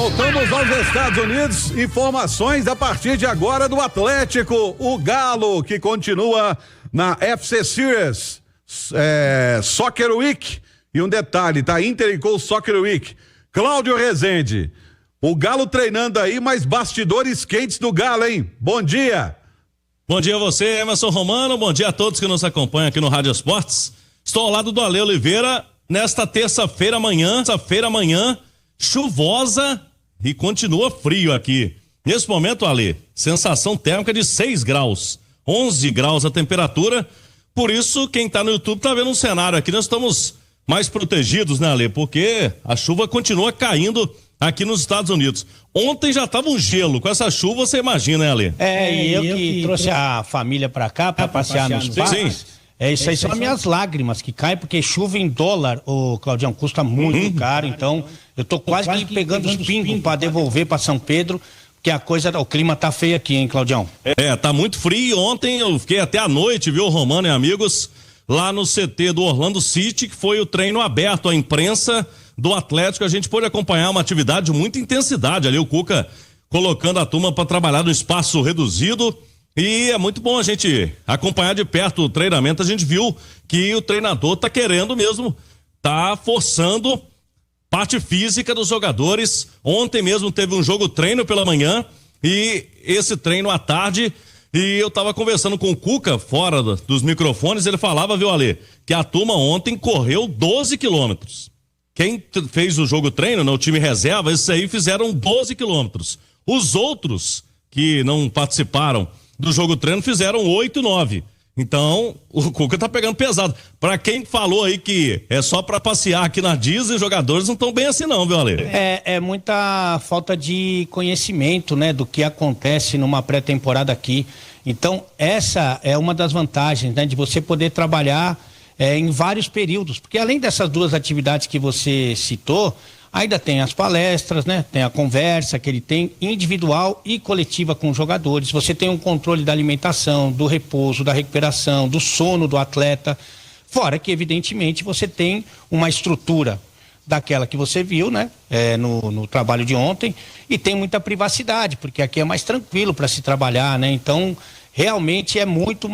Voltamos aos Estados Unidos, informações a partir de agora do Atlético, o Galo, que continua na FC Series, Soccer Week, e um detalhe, tá? Intericou Soccer Week. Cláudio Rezende, o Galo treinando aí, mas bastidores quentes do Galo, hein? Bom dia. Bom dia a você, Emerson Romano, bom dia a todos que nos acompanham aqui no Rádio Esportes. Estou ao lado do Ale Oliveira, nesta terça-feira amanhã, chuvosa e continua frio aqui. Nesse momento, Ale, sensação térmica de 6 graus, 11 graus a temperatura. Por isso, quem tá no YouTube tá vendo um cenário aqui. Nós estamos mais protegidos, né, Ale? Porque a chuva continua caindo aqui nos Estados Unidos. Ontem já tava um gelo. Com essa chuva, você imagina, né, Ale? E eu que trouxe a família pra cá pra passear nos parques. Isso aí são as minhas lágrimas que caem, porque chuva em dólar, ô Claudião, custa muito caro. Então, eu tô quase que pegando os pingos pra devolver pra São Pedro, porque o clima tá feio aqui, hein, Claudião? Tá muito frio. Ontem eu fiquei até a noite, viu, Romano e amigos, lá no CT do Orlando City, que foi o treino aberto à imprensa do Atlético. A gente pôde acompanhar uma atividade de muita intensidade ali, o Cuca colocando a turma para trabalhar no espaço reduzido. E é muito bom a gente acompanhar de perto o treinamento. A gente viu que o treinador tá querendo mesmo, tá forçando parte física dos jogadores. Ontem mesmo teve um jogo treino pela manhã e esse treino à tarde. E eu tava conversando com o Cuca fora dos microfones, ele falava, viu, Ale, que a turma ontem correu 12 quilômetros. Quem fez o jogo treino, no time reserva, esses aí fizeram 12 quilômetros. Os outros que não participaram do jogo treino fizeram 8, 9. Então, o Cuca tá pegando pesado. Pra quem falou aí que é só pra passear aqui na Disney, os jogadores não estão bem assim não, viu, Ale? É muita falta de conhecimento, né, do que acontece numa pré-temporada aqui. Então, essa é uma das vantagens, né, de você poder trabalhar em vários períodos. Porque além dessas duas atividades que você citou, ainda tem as palestras, né? Tem a conversa que ele tem individual e coletiva com os jogadores. Você tem um controle da alimentação, do repouso, da recuperação, do sono do atleta. Fora que, evidentemente, você tem uma estrutura daquela que você viu, né? No trabalho de ontem, e tem muita privacidade, porque aqui é mais tranquilo para se trabalhar, né? Então, realmente é muito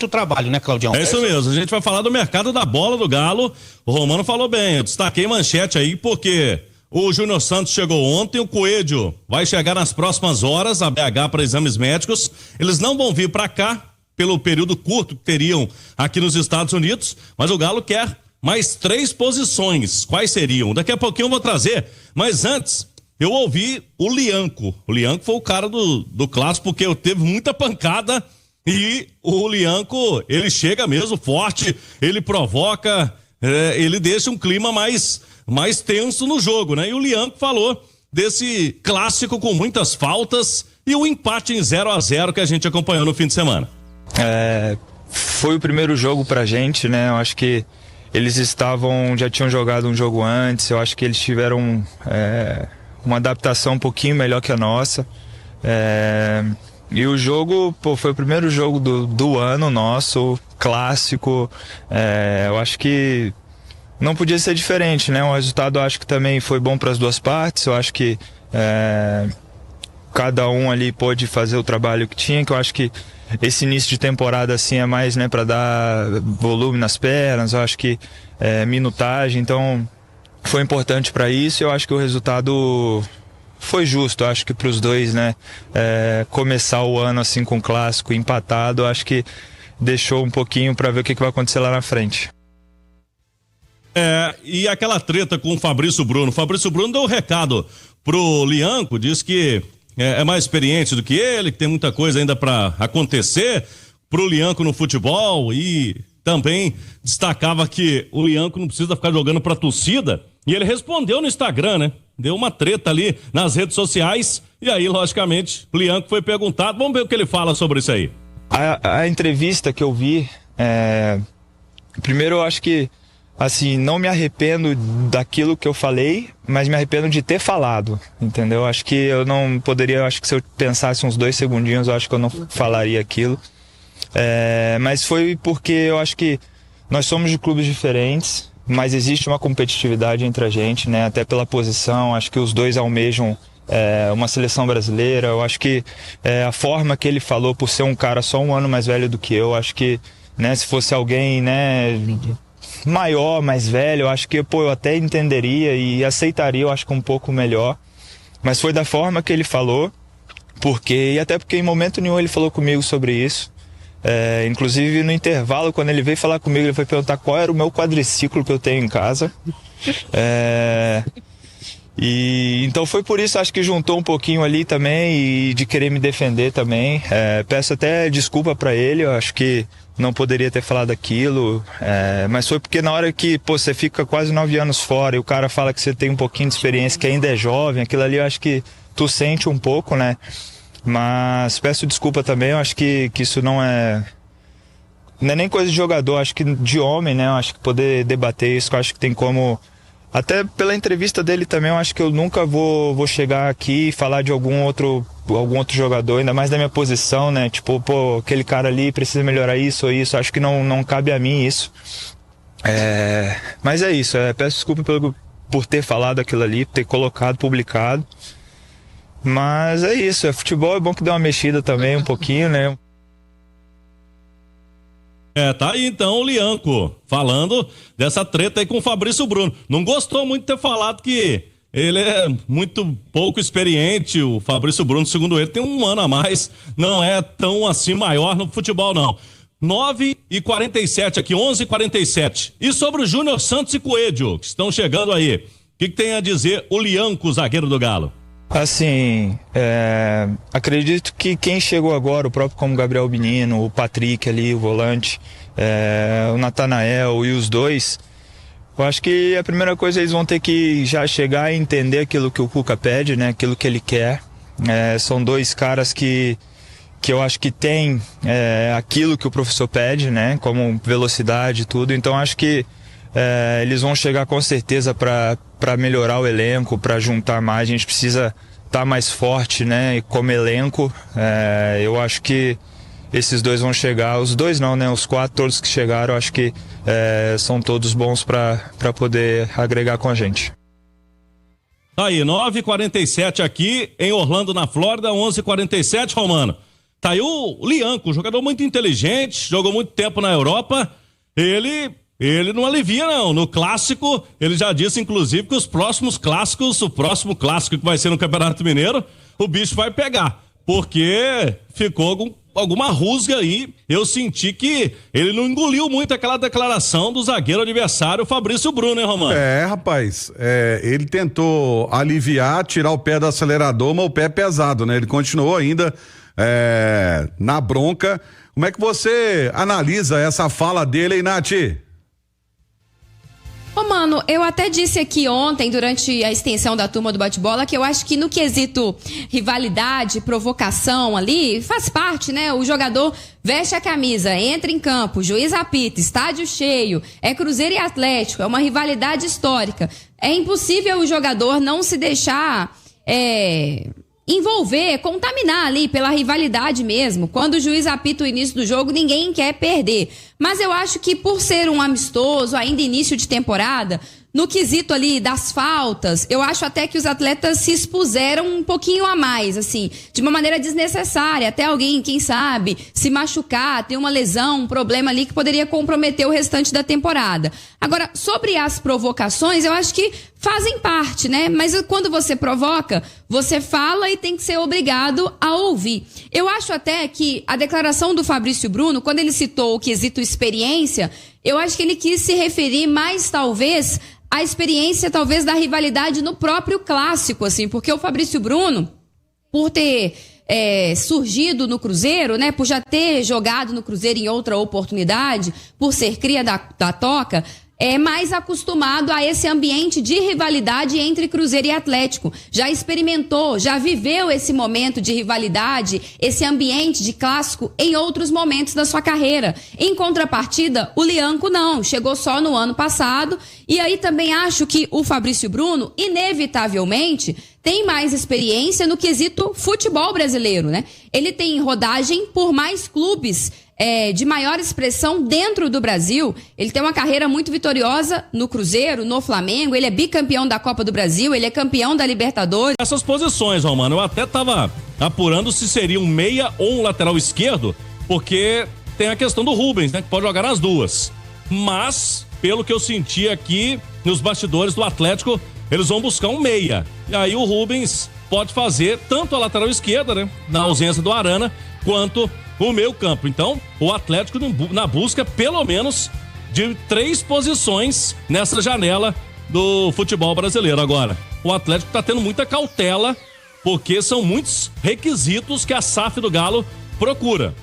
trabalho, né, Claudião? É isso mesmo, a gente vai falar do mercado da bola do Galo. O Romano falou bem, eu destaquei manchete aí porque o Júnior Santos chegou ontem, o Coelho vai chegar nas próximas horas a BH para exames médicos. Eles não vão vir para cá pelo período curto que teriam aqui nos Estados Unidos, mas o Galo quer mais 3 posições. Quais seriam? Daqui a pouquinho eu vou trazer, mas antes eu ouvi o Lianco. O Lianco foi o cara do clássico, porque teve muita pancada e o Lianco, ele chega mesmo forte, ele provoca, ele deixa um clima mais tenso no jogo, né? E o Lianco falou desse clássico com muitas faltas e o empate em 0-0 que a gente acompanhou no fim de semana. Foi o primeiro jogo pra gente, né? Eu acho que eles já tinham jogado um jogo antes, eu acho que eles tiveram uma adaptação um pouquinho melhor que a nossa. E o jogo, foi o primeiro jogo do ano nosso, clássico. Eu acho que não podia ser diferente, né? O resultado eu acho que também foi bom para as duas partes. Eu acho que cada um ali pôde fazer o trabalho que tinha, que eu acho que esse início de temporada assim é mais, né, para dar volume nas pernas, eu acho que minutagem, então foi importante para isso. Eu acho que o resultado foi justo, eu acho que para os dois, né, começar o ano assim com o clássico empatado, eu acho que deixou um pouquinho para ver o que vai acontecer lá na frente. E aquela treta com o Fabrício Bruno. O Fabrício Bruno deu um recado pro Lianco, diz que é mais experiente do que ele, que tem muita coisa ainda para acontecer pro Lianco no futebol, e também destacava que o Lianco não precisa ficar jogando pra torcida, e ele respondeu no Instagram, né? Deu uma treta ali nas redes sociais, e aí, logicamente, o Lianco foi perguntado. Vamos ver o que ele fala sobre isso aí. A entrevista que eu vi, primeiro eu acho que, assim, não me arrependo daquilo que eu falei, mas me arrependo de ter falado, entendeu? Acho que eu não poderia, acho que se eu pensasse uns 2 segundinhos, eu acho que eu não falaria aquilo. Mas foi porque eu acho que nós somos de clubes diferentes, mas existe uma competitividade entre a gente, né? Até pela posição, acho que os dois almejam uma seleção brasileira. Eu acho que a forma que ele falou, por ser um cara só um ano mais velho do que eu, acho que, né, se fosse alguém, né, maior, mais velho, eu acho que eu até entenderia e aceitaria, eu acho que um pouco melhor. Mas foi da forma que ele falou, e até porque em momento nenhum ele falou comigo sobre isso. Inclusive no intervalo, quando ele veio falar comigo, ele foi perguntar qual era o meu quadriciclo que eu tenho em casa. E então foi por isso, acho que juntou um pouquinho ali também, e de querer me defender também. Peço até desculpa para ele, eu acho que não poderia ter falado aquilo, mas foi porque na hora que você fica quase 9 anos fora e o cara fala que você tem um pouquinho de experiência, que ainda é jovem, aquilo ali eu acho que tu sente um pouco, né? Mas peço desculpa também, eu acho que isso não é nem coisa de jogador, acho que de homem, né? Eu acho que poder debater isso, eu acho que tem como, até pela entrevista dele também, eu acho que eu nunca vou chegar aqui e falar de algum outro jogador, ainda mais da minha posição, né? Tipo, aquele cara ali precisa melhorar isso ou isso, acho que não cabe a mim isso. Mas é isso, peço desculpa por ter falado aquilo ali, por ter colocado, publicado. Mas é isso, futebol é bom que dê uma mexida também um pouquinho, né? Tá aí então o Lianco falando dessa treta aí com o Fabrício Bruno. Não gostou muito de ter falado que ele é muito pouco experiente, o Fabrício Bruno, segundo ele, tem um ano a mais, não é tão assim maior no futebol não. 9h47 aqui, 11h47. E sobre o Júnior Santos e Coelho, que estão chegando aí, o que tem a dizer o Lianco, zagueiro do Galo? Assim, acredito que quem chegou agora, o próprio como Gabriel Menino, o Patrick ali, o volante, o Natanael e os dois, eu acho que a primeira coisa eles vão ter que já chegar e entender aquilo que o Cuca pede, né? Aquilo que ele quer. São dois caras que eu acho que tem aquilo que o professor pede, né? Como velocidade e tudo, então acho que eles vão chegar com certeza para melhorar o elenco, para juntar mais. A gente precisa estar mais forte, né? E como elenco, eu acho que esses dois vão chegar, os dois não, né? Os 4 todos que chegaram, eu acho que são todos bons para poder agregar com a gente. Tá aí, 9h47 aqui em Orlando, na Flórida, 11h47, Romano. Tá aí o Lianco, um jogador muito inteligente, jogou muito tempo na Europa. Ele não alivia, não. No clássico, ele já disse, inclusive, que os próximos clássicos, o próximo clássico que vai ser no Campeonato Mineiro, o bicho vai pegar. Porque ficou alguma rusga aí. Eu senti que ele não engoliu muito aquela declaração do zagueiro adversário, Fabrício Bruno, hein, Romano? Rapaz, ele tentou aliviar, tirar o pé do acelerador, mas o pé é pesado, né? Ele continuou ainda na bronca. Como é que você analisa essa fala dele, hein, Nath? Ô, mano, eu até disse aqui ontem, durante a extensão da turma do bate-bola, que eu acho que no quesito rivalidade, provocação ali, faz parte, né? O jogador veste a camisa, entra em campo, juiz apita, estádio cheio, é Cruzeiro e Atlético, é uma rivalidade histórica. É impossível o jogador não se deixar envolver, contaminar ali pela rivalidade mesmo. Quando o juiz apita o início do jogo, ninguém quer perder. Mas eu acho que por ser um amistoso, ainda início de temporada, no quesito ali das faltas, eu acho até que os atletas se expuseram um pouquinho a mais, assim, de uma maneira desnecessária. Até alguém, quem sabe, se machucar, ter uma lesão, um problema ali que poderia comprometer o restante da temporada. Agora, sobre as provocações, eu acho que fazem parte, né? Mas quando você provoca, você fala e tem que ser obrigado a ouvir. Eu acho até que a declaração do Fabrício Bruno, quando ele citou o quesito experiência, eu acho que ele quis se referir mais, talvez, à experiência, talvez, da rivalidade no próprio clássico, assim, porque o Fabrício Bruno, por ter surgido no Cruzeiro, né, por já ter jogado no Cruzeiro em outra oportunidade, por ser cria da Toca, é mais acostumado a esse ambiente de rivalidade entre Cruzeiro e Atlético. Já experimentou, já viveu esse momento de rivalidade, esse ambiente de clássico em outros momentos da sua carreira. Em contrapartida, o Lianco não, chegou só no ano passado. E aí também acho que o Fabrício Bruno, inevitavelmente, tem mais experiência no quesito futebol brasileiro, né? Ele tem rodagem por mais clubes de maior expressão dentro do Brasil. Ele tem uma carreira muito vitoriosa no Cruzeiro, no Flamengo, ele é bicampeão da Copa do Brasil, ele é campeão da Libertadores. Essas posições, Romano, eu até tava apurando se seria um meia ou um lateral esquerdo, porque tem a questão do Rubens, né, que pode jogar nas duas. Mas, pelo que eu senti aqui nos bastidores do Atlético, eles vão buscar um meia. E aí o Rubens pode fazer tanto a lateral esquerda, né, na ausência do Arana, quanto o meio campo. Então, o Atlético na busca, pelo menos, de 3 posições nessa janela do futebol brasileiro. Agora, o Atlético está tendo muita cautela, porque são muitos requisitos que a SAF do Galo procura.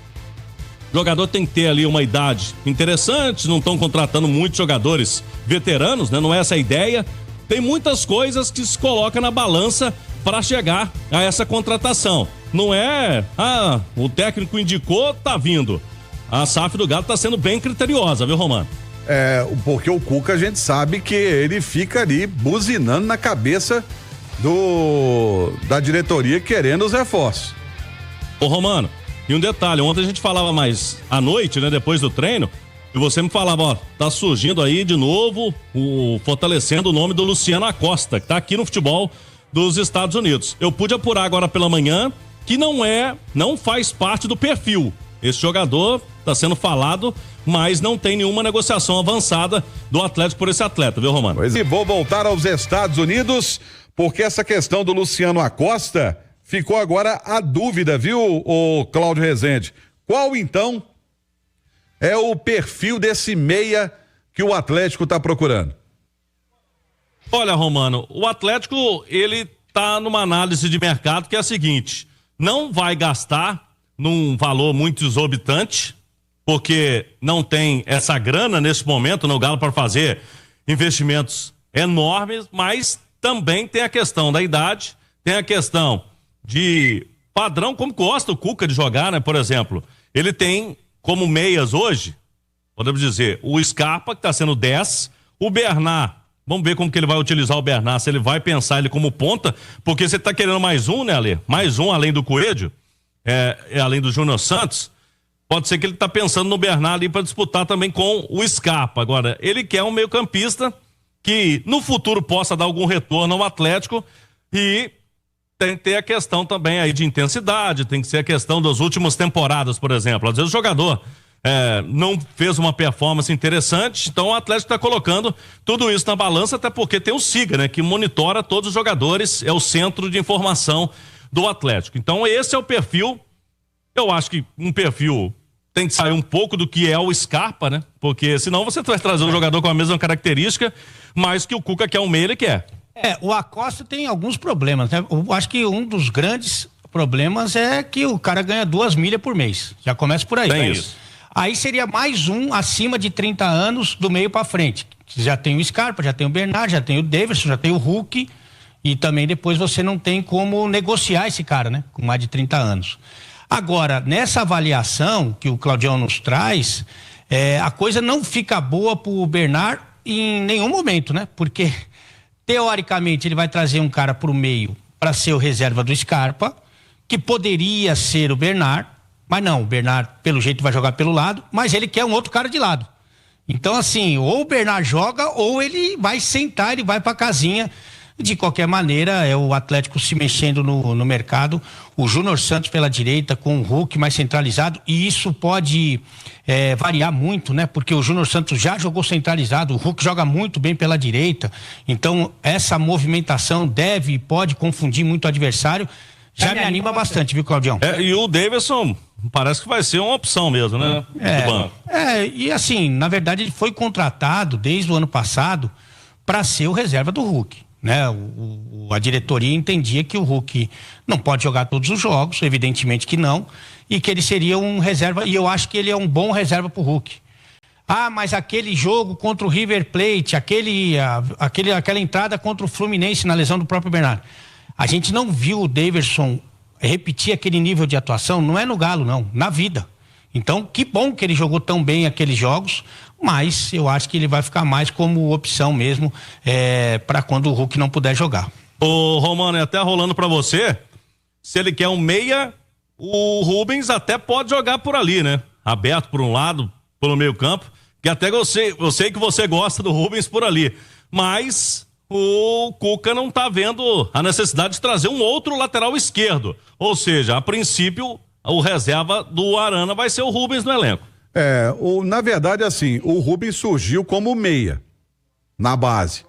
O jogador tem que ter ali uma idade interessante, não estão contratando muitos jogadores veteranos, né? Não é essa a ideia. Tem muitas coisas que se coloca na balança para chegar a essa contratação. Não é, o técnico indicou, tá vindo. A SAF do Galo tá sendo bem criteriosa, viu, Romano? Porque o Cuca, a gente sabe que ele fica ali buzinando na cabeça da diretoria querendo os reforços. Ô, Romano, e um detalhe, ontem a gente falava mais à noite, né, depois do treino, e você me falava, tá surgindo aí de novo, fortalecendo o nome do Luciano Acosta, que tá aqui no futebol dos Estados Unidos. Eu pude apurar agora pela manhã que não faz parte do perfil. Esse jogador tá sendo falado, mas não tem nenhuma negociação avançada do Atlético por esse atleta, viu, Romano? Pois e vou voltar aos Estados Unidos, porque essa questão do Luciano Acosta ficou agora a dúvida, viu, o Cláudio Rezende? Qual, então, é o perfil desse meia que o Atlético tá procurando? Olha, Romano, o Atlético, ele tá numa análise de mercado que é a seguinte: não vai gastar num valor muito exorbitante, porque não tem essa grana nesse momento no Galo para fazer investimentos enormes, mas também tem a questão da idade, tem a questão de padrão, como gosta o Cuca de jogar, né? Por exemplo, ele tem como meias hoje, podemos dizer, o Scarpa, que está sendo 10, o Bernard. Vamos ver como que ele vai utilizar o Bernard, se ele vai pensar ele como ponta, porque você tá querendo mais um, né, Ale? Mais um além do Coelho, além do Júnior Santos. Pode ser que ele tá pensando no Bernard ali para disputar também com o Scarpa. Agora, ele quer um meio-campista que no futuro possa dar algum retorno ao Atlético, e tem que ter a questão também aí de intensidade, tem que ser a questão das últimas temporadas, por exemplo. Às vezes o jogador não fez uma performance interessante, então o Atlético está colocando tudo isso na balança, até porque tem o SIGA, né, que monitora todos os jogadores, é o centro de informação do Atlético. Então esse é o perfil. Eu acho que um perfil tem que sair um pouco do que é o Scarpa, né, porque senão você vai trazer um jogador com a mesma característica, mas que o Cuca quer um meia, ele quer. O Acosta tem alguns problemas, né? Eu acho que um dos grandes problemas é que o cara ganha 2 milhas por mês, já começa por aí. Tem isso. Aí seria mais um acima de 30 anos do meio para frente. Já tem o Scarpa, já tem o Bernard, já tem o Davidson, já tem o Hulk, e também depois você não tem como negociar esse cara, né? Com mais de 30 anos. Agora, nessa avaliação que o Claudião nos traz, a coisa não fica boa pro Bernard em nenhum momento, né? Porque teoricamente ele vai trazer um cara pro meio para ser o reserva do Scarpa, que poderia ser o Bernard. Mas não, o Bernard, pelo jeito, vai jogar pelo lado, mas ele quer um outro cara de lado. Então, assim, ou o Bernard joga, ou ele vai sentar, ele vai pra casinha. De qualquer maneira, é o Atlético se mexendo no mercado. O Júnior Santos pela direita, com o Hulk mais centralizado, e isso pode variar muito, né? Porque o Júnior Santos já jogou centralizado, o Hulk joga muito bem pela direita. Então, essa movimentação pode confundir muito o adversário. Já me anima bastante, viu, Claudião? E o Davidson parece que vai ser uma opção mesmo, né? E assim, na verdade ele foi contratado desde o ano passado para ser o reserva do Hulk, né? A diretoria entendia que o Hulk não pode jogar todos os jogos, evidentemente que não, e que ele seria um reserva, e eu acho que ele é um bom reserva pro Hulk. Mas aquele jogo contra o River Plate, aquela entrada contra o Fluminense na lesão do próprio Bernard, a gente não viu o Davidson repetir aquele nível de atuação, não é no Galo não, na vida. Então, que bom que ele jogou tão bem aqueles jogos, mas eu acho que ele vai ficar mais como opção mesmo para quando o Hulk não puder jogar. Ô Romano, é até rolando para você, se ele quer um meia, o Rubens até pode jogar por ali, né? aberto por um lado, pelo meio campo, que até eu sei que você gosta do Rubens por ali, mas o Cuca não tá vendo a necessidade de trazer um outro lateral esquerdo, ou seja, a princípio o reserva do Arana vai ser o Rubens no elenco. Na verdade, assim, o Rubens surgiu como meia na base.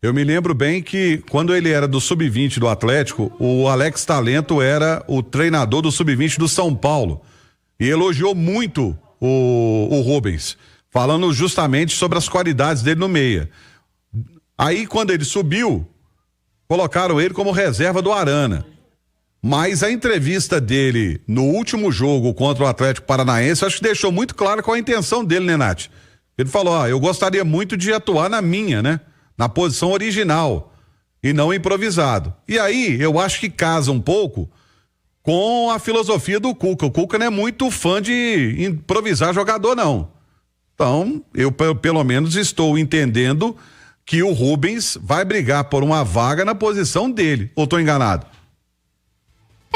Eu me lembro bem que quando ele era do Sub-20 do Atlético, o Alex Talento era o treinador do Sub-20 do São Paulo e elogiou muito o Rubens, falando justamente sobre as qualidades dele no meia. Aí quando ele subiu, colocaram ele como reserva do Arana. Mas a entrevista dele no último jogo contra o Atlético Paranaense, acho que deixou muito claro qual a intenção dele, né, Nath? Ele falou, eu gostaria muito de atuar na posição original e não improvisado. E aí, eu acho que casa um pouco com a filosofia do Cuca. O Cuca não é muito fã de improvisar jogador, não. Então, eu pelo menos estou entendendo que o Rubens vai brigar por uma vaga na posição dele. Ou estou enganado?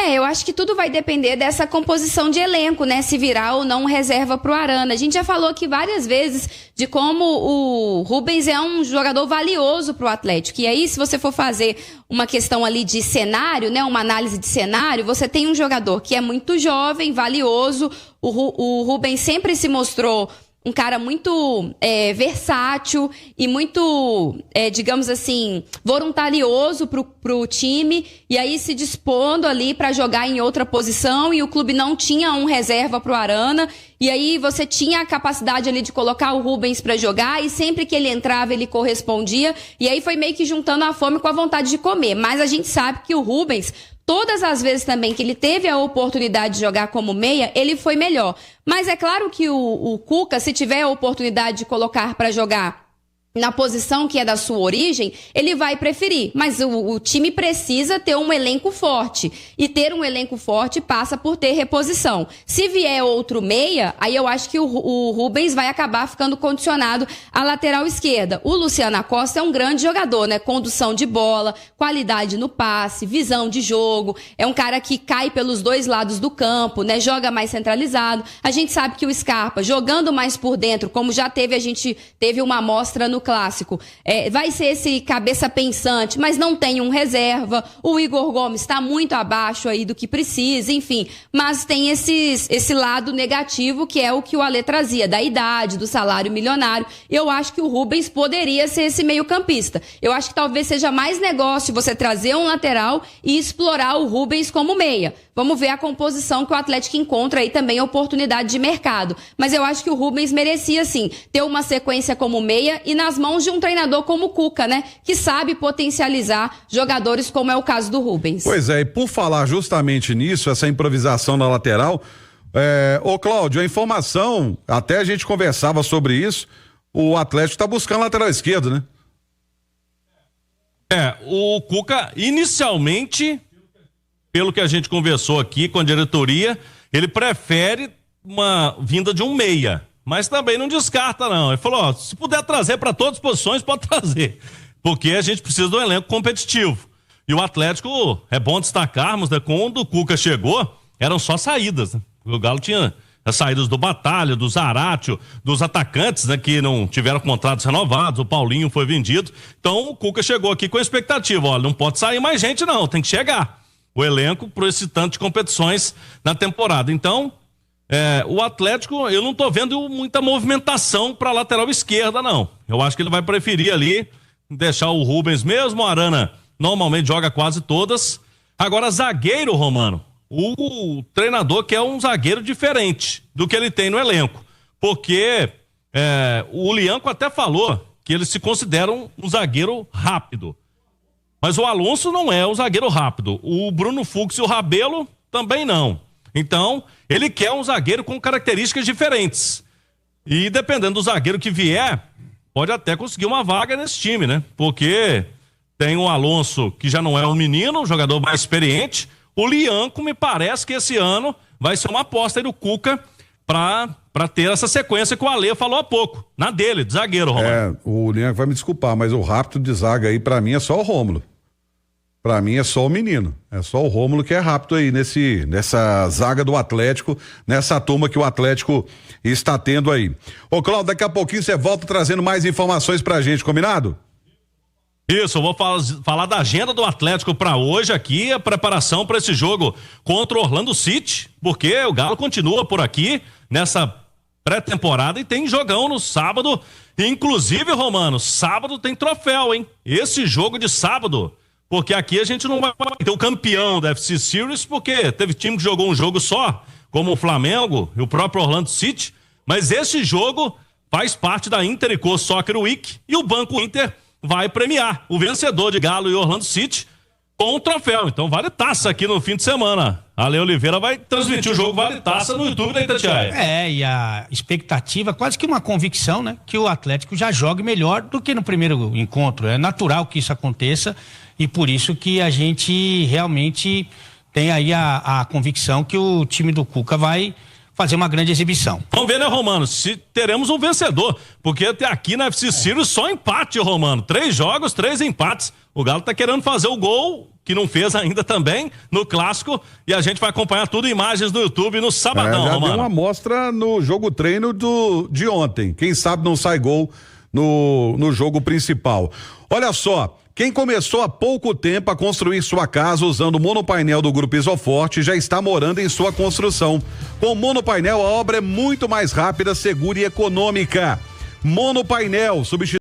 Eu acho que tudo vai depender dessa composição de elenco, né? Se virar ou não reserva pro Arana. A gente já falou aqui várias vezes de como o Rubens é um jogador valioso pro Atlético. E aí, se você for fazer uma questão ali de cenário, né? Uma análise de cenário, você tem um jogador que é muito jovem, valioso. O Rubens sempre se mostrou um cara muito versátil e muito, digamos assim, voluntarioso pro time, e aí se dispondo ali para jogar em outra posição, e o clube não tinha um reserva pro Arana, e aí você tinha a capacidade ali de colocar o Rubens para jogar, e sempre que ele entrava ele correspondia, e aí foi meio que juntando a fome com a vontade de comer. Mas a gente sabe que o Rubens, todas as vezes também que ele teve a oportunidade de jogar como meia, ele foi melhor. Mas é claro que o Cuca, se tiver a oportunidade de colocar para jogar na posição que é da sua origem, ele vai preferir. Mas o time precisa ter um elenco forte. E ter um elenco forte passa por ter reposição. Se vier outro meia, aí eu acho que o Rubens vai acabar ficando condicionado à lateral esquerda. O Luciano Acosta é um grande jogador, né? Condução de bola, qualidade no passe, visão de jogo. É um cara que cai pelos dois lados do campo, né? Joga mais centralizado. A gente sabe que o Scarpa, jogando mais por dentro, como já teve, a gente teve uma amostra no Clássico, vai ser esse cabeça pensante, mas não tem um reserva. O Igor Gomes está muito abaixo aí do que precisa, enfim, mas tem esse lado negativo, que é o que o Alê trazia, da idade, do salário milionário. Eu acho que o Rubens poderia ser esse meio campista. Eu acho que talvez seja mais negócio você trazer um lateral e explorar o Rubens como meia. Vamos ver a composição que o Atlético encontra aí também, oportunidade de mercado. Mas eu acho que o Rubens merecia, sim, ter uma sequência como meia e nas mãos de um treinador como o Cuca, né? Que sabe potencializar jogadores, como é o caso do Rubens. Pois é, e por falar justamente nisso, essa improvisação na lateral, Cláudio, a informação, até a gente conversava sobre isso, o Atlético tá buscando lateral esquerdo, né? O Cuca, inicialmente, pelo que a gente conversou aqui com a diretoria, ele prefere uma vinda de um meia, mas também não descarta, não. Ele falou, se puder trazer para todas as posições, pode trazer, porque a gente precisa de um elenco competitivo. E o Atlético, é bom destacarmos, né, quando o Cuca chegou, eram só saídas, né? O Galo tinha as saídas do Batalha, do Zaratio, dos atacantes, né, que não tiveram contratos renovados, o Paulinho foi vendido. Então o Cuca chegou aqui com a expectativa, olha, não pode sair mais gente não, tem que chegar o elenco por esse tanto de competições na temporada. Então, o Atlético, eu não tô vendo muita movimentação para lateral esquerda, não. Eu acho que ele vai preferir ali deixar o Rubens mesmo, o Arana normalmente joga quase todas. Agora, zagueiro, Romano, o treinador quer um zagueiro diferente do que ele tem no elenco, porque o Lianco até falou que eles se consideram um zagueiro rápido. Mas o Alonso não é um zagueiro rápido. O Bruno Fux e o Rabelo também não. Então, ele quer um zagueiro com características diferentes. E dependendo do zagueiro que vier, pode até conseguir uma vaga nesse time, né? Porque tem o Alonso, que já não é um menino, um jogador mais experiente. O Lianco, me parece que esse ano vai ser uma aposta aí do Cuca para ter essa sequência que o Alê falou há pouco. Na dele, de zagueiro, Romulo. O Lianco vai me desculpar, mas o rápido de zaga aí, pra mim, é só o Rômulo. Pra mim é só o menino, é só o Rômulo que é rápido aí nessa zaga do Atlético, nessa turma que o Atlético está tendo aí. Ô Cláudio, daqui a pouquinho você volta trazendo mais informações pra gente, combinado? Isso, eu vou falar da agenda do Atlético para hoje aqui, a preparação para esse jogo contra o Orlando City, porque o Galo continua por aqui nessa pré-temporada e tem jogão no sábado, inclusive, Romano, sábado tem troféu, hein? Esse jogo de sábado, porque aqui a gente não vai ter o campeão da FC Series, porque teve time que jogou um jogo só, como o Flamengo e o próprio Orlando City, mas esse jogo faz parte da Inter&Co Soccer Week e o Banco Inter vai premiar o vencedor de Galo e Orlando City com um troféu. Então vale taça aqui no fim de semana. A Ale Oliveira vai transmitir o jogo Vale Taça no YouTube da Itatiaia. E a expectativa, quase que uma convicção, né? Que o Atlético já jogue melhor do que no primeiro encontro. É natural que isso aconteça e por isso que a gente realmente tem aí a convicção que o time do Cuca vai fazer uma grande exibição. Vamos ver, né, Romano, se teremos um vencedor, porque até aqui na FC Series só empate, Romano, 3 jogos, 3 empates, o Galo tá querendo fazer o gol, que não fez ainda também, no Clássico, e a gente vai acompanhar tudo, imagens no YouTube no sabadão, já Romano. Deu uma amostra no jogo treino de ontem, quem sabe não sai gol no jogo principal. Olha só, quem começou há pouco tempo a construir sua casa usando o monopainel do Grupo Isoforte já está morando em sua construção. Com o monopainel, a obra é muito mais rápida, segura e econômica. Monopainel, substitui